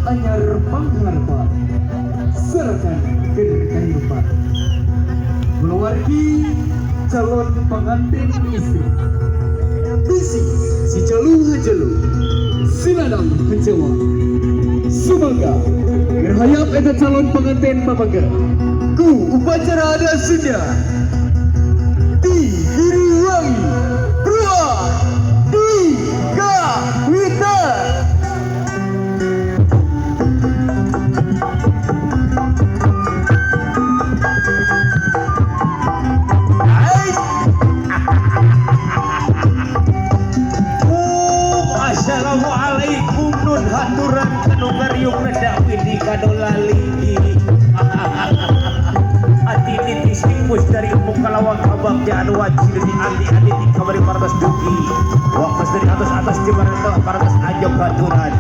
anyar pangharpan serahkan kehidupan keluargi calon pengantin istri bisi si jalu hajalu siladang pencewa sumangga berhayap eta calon pengantin mamangga ku upacara ada sudah di Giriwangi 2 3 Wita. Assalamualaikum nun haturan kanu ngariung nedawi di kadolali ati titis tikus dari empu kalawang abang di anu wajib di andi di kamari paratas duki wakas dari atas di paratas ajok haturan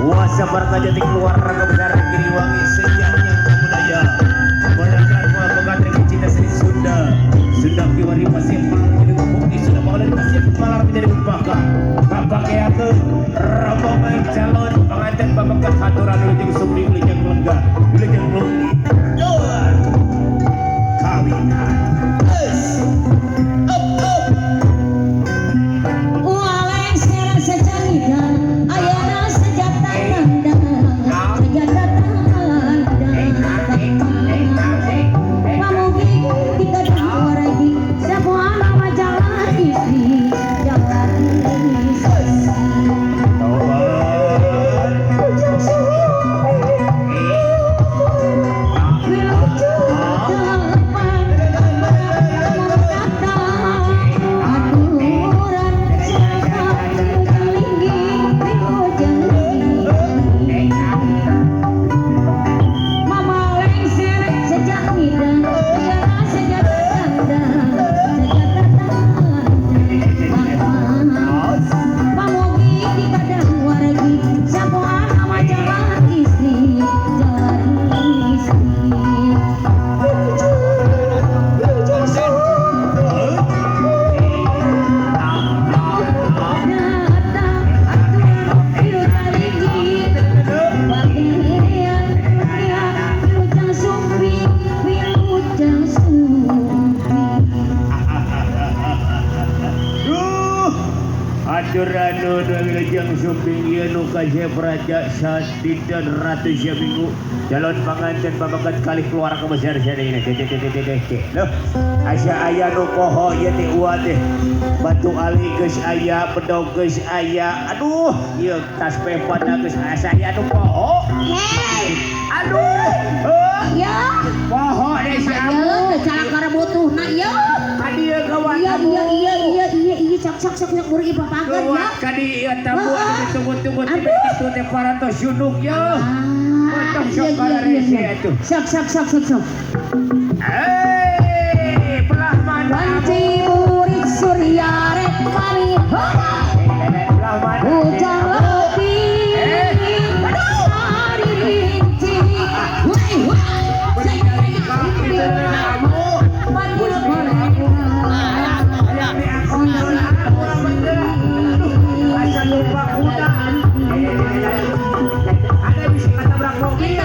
wasa barka jadi keluar raga besar Giriwangi sejaknya budaya menangkan kuala pengantin cinta seni Sunda kiwari pasir jadi bukti sudah mau dari pasir malam menjadi pembakar bapak keatu rombongan calon pengantin bapak haturan wilujeng sumri wilujeng lenggah wilujeng lungi doa kawinan waleng serang sejanidan ayana sejata tandang sejata tandang pamugi tiga dua lagi semua nama jalan istri jalan istri Aturanu wilujeng sumping yenu kasih Praja Sasti dan Ratu Syaminggu calon pengantin babakan kali keluar ke besar sana ini loh asa aya nu poho ieu teh uat teh batu ali geus aya bedog geus aya aduh ieu tas pepana geus asa aya nu poho hei aduh ya poho deh si amu cara kara butuhna ya adieu kawan iya cak buri papagan ya kadi ieu tamu anu ditunggu-tunggu itu teh paratos junuk ya potong sok rese atuh sok belah mana wanci murid surya rek kami belah mana hujan lebih hari rinci ada bisa ketabrak mobil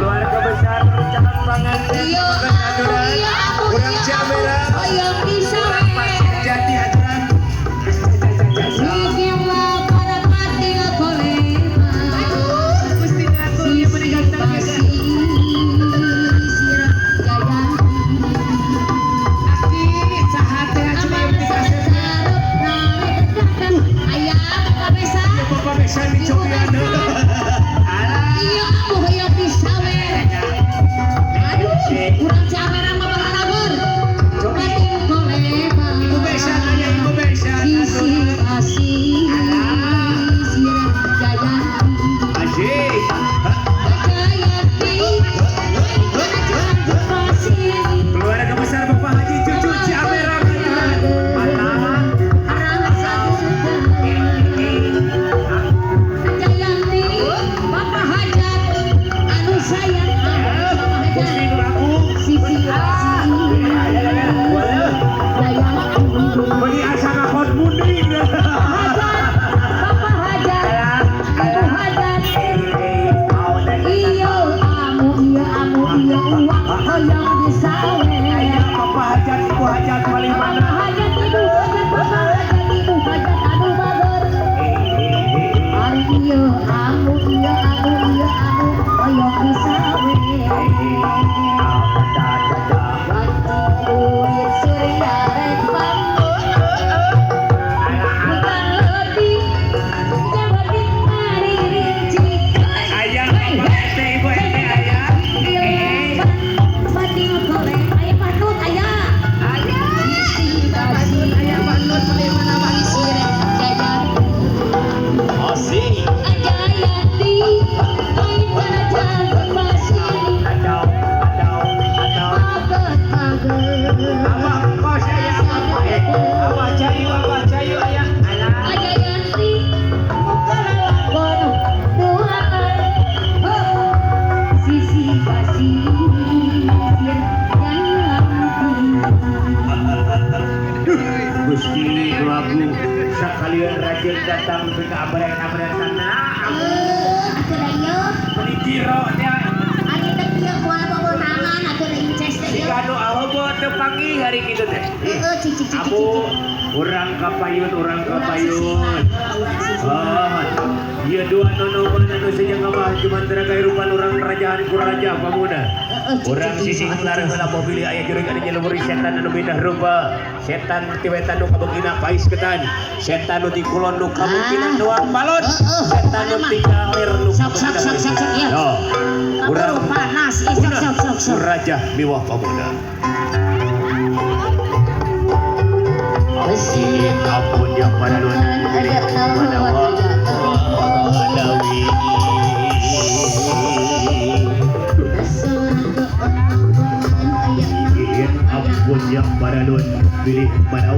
keluarga besar rencana pengantin kurang camera kurang pasir jadi aturan mesti ngaku ya meninggalkan aki sahate acuna dikasih bapak besan dicobian Urang camera mah bahanapun. coba anu ieu uang hoyong disawe Aya papa hajat ibu hajat paling mana hajat ibu hajat papa hajat ibu hajat anu bager ari ieu anu hoyong disawe kulit surya rek bangun bukan lebih jangan dimari rinci Ayah papa ente ibu ente ayah bating goreng aya panut aya isi basi aya panut bagaimana bagi sirek jajan Asik ajayati aya pada jalan basi Adau aget Abah kos ayah Abah cayu ayah Alah ajayati kono tuhan sisi basi Gusti Prabu sekalian rajin datang ke kabaran-kabaran sana beli jiro dia Sikano ahobo tepangi hari gitu teh Abu orang kapayun Iya dua nonoman anu saja ngabah cuma terkairupan orang kerajaan kuraja pamuda orang sising ular heula mobil aya jurig anu nyelumuri setan anu pindah rupa setan tiwetan nu kabegina pais ketan setan nu di kulon nu kabegina doang balon setan nu di kaler nu kabegina urang panas raja miwah pamuda Asik ampun ya pada luan Adawi Ingin ampun yang pada luan pilih pada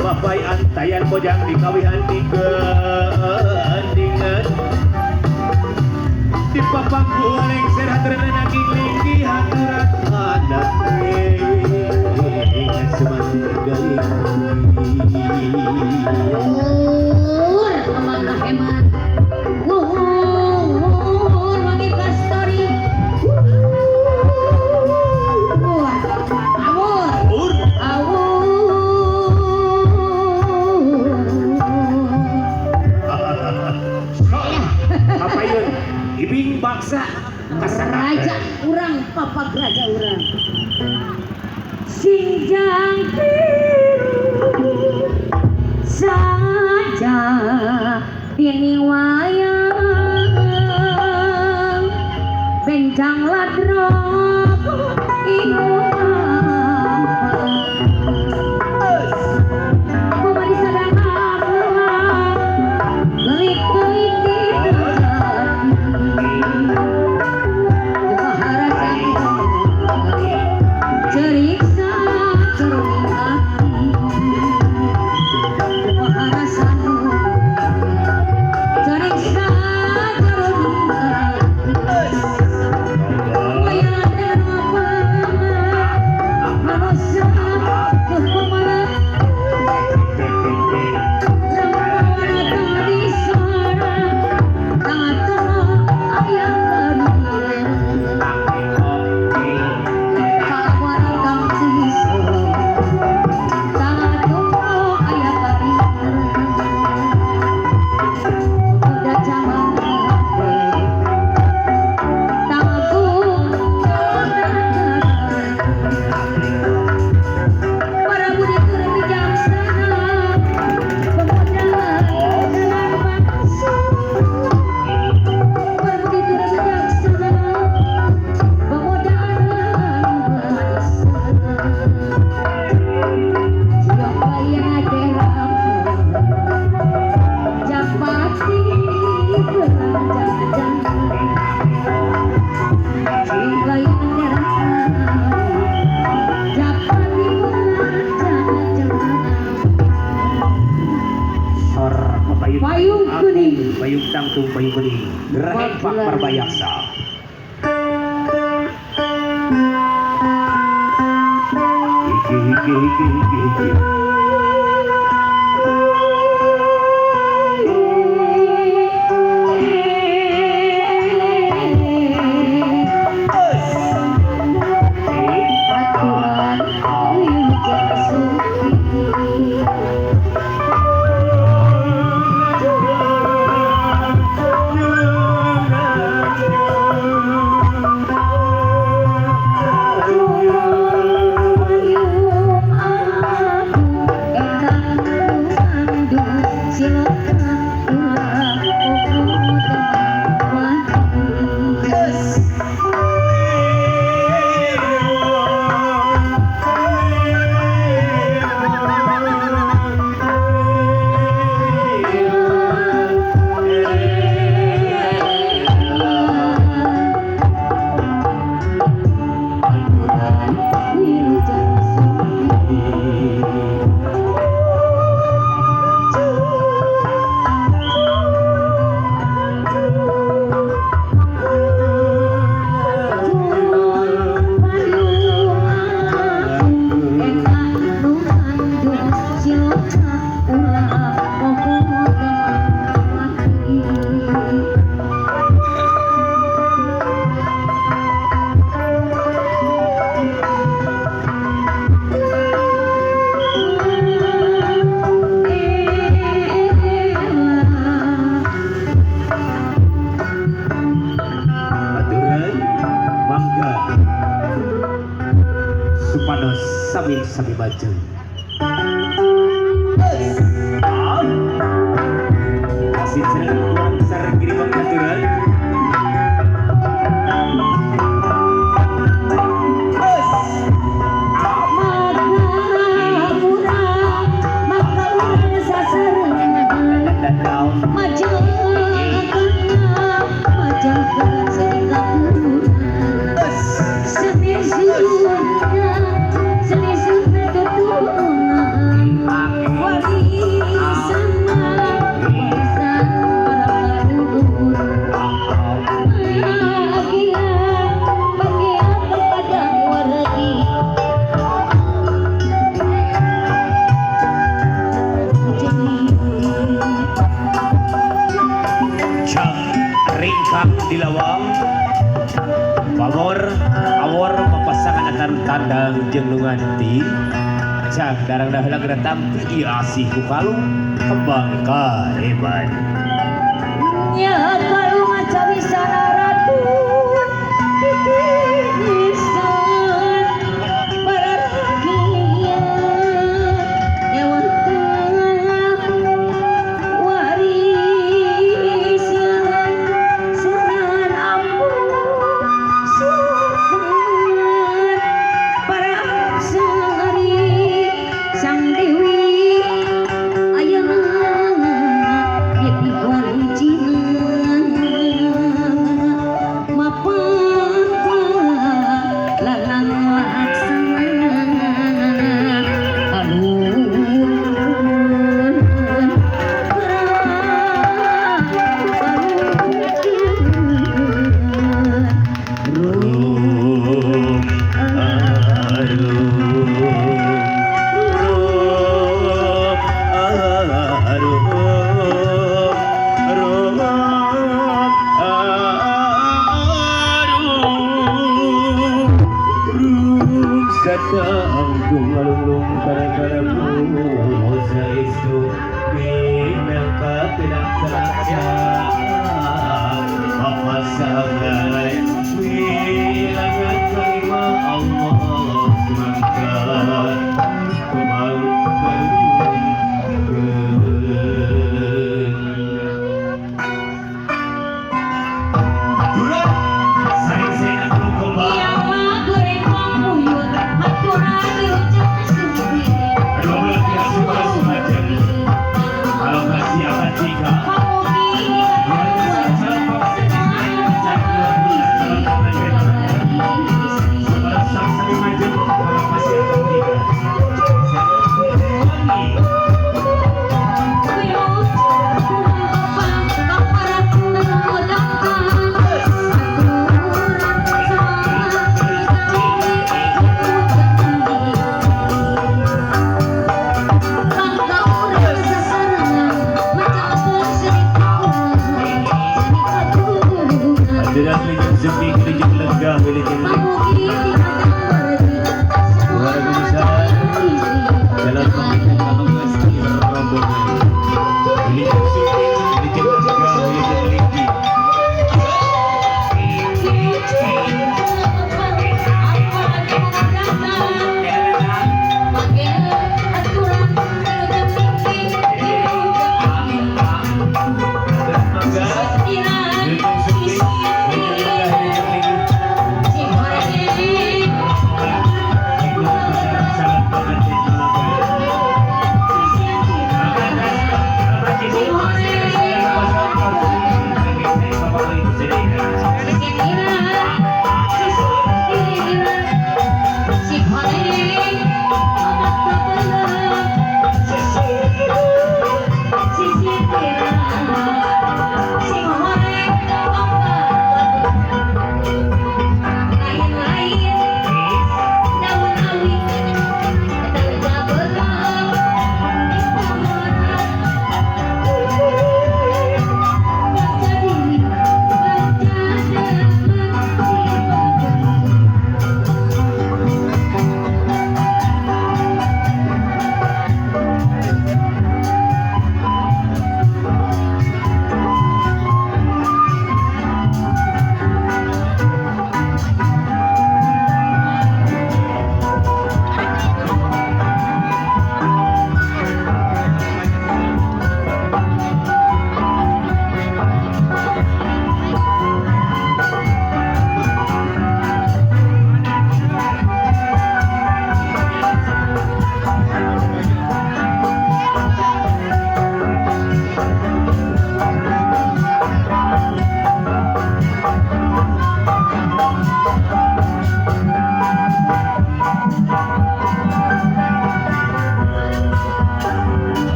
Papai antayan bojang dikawihan andingan di papang goreng serat renana kingling haturan anak semati gali aman hemat wangi kastori Papayun ibing baksa raja urang papa raja urang sinjang biru saja ini wayang bencang ladrok ibu Payung tangtung payung bening Gerahan Pak Parbayaksa. Hiki. Supados sami bajeng. Kasih senang kurang besar gini bang aturan. Dilawang awor mepasangan antar tandang jeung lunganti cak darang daheula geura tampi ieu asih ku kalung kembang kareban nya kalung acawisana ratu titisan para rakyat nyawakeun warisan sunan ampun sunan para absari sang dewi ayeuna di walujinan mapapa lalang laksana alun Datang alung gara-gara musa itu binangka penaksa apa sangat wilangan kelima Allah semangkat kembang Hãy subscribe cho kênh Ghiền Mì Gõ để không bỏ lỡ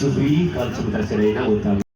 subri kalau sebentar serena utama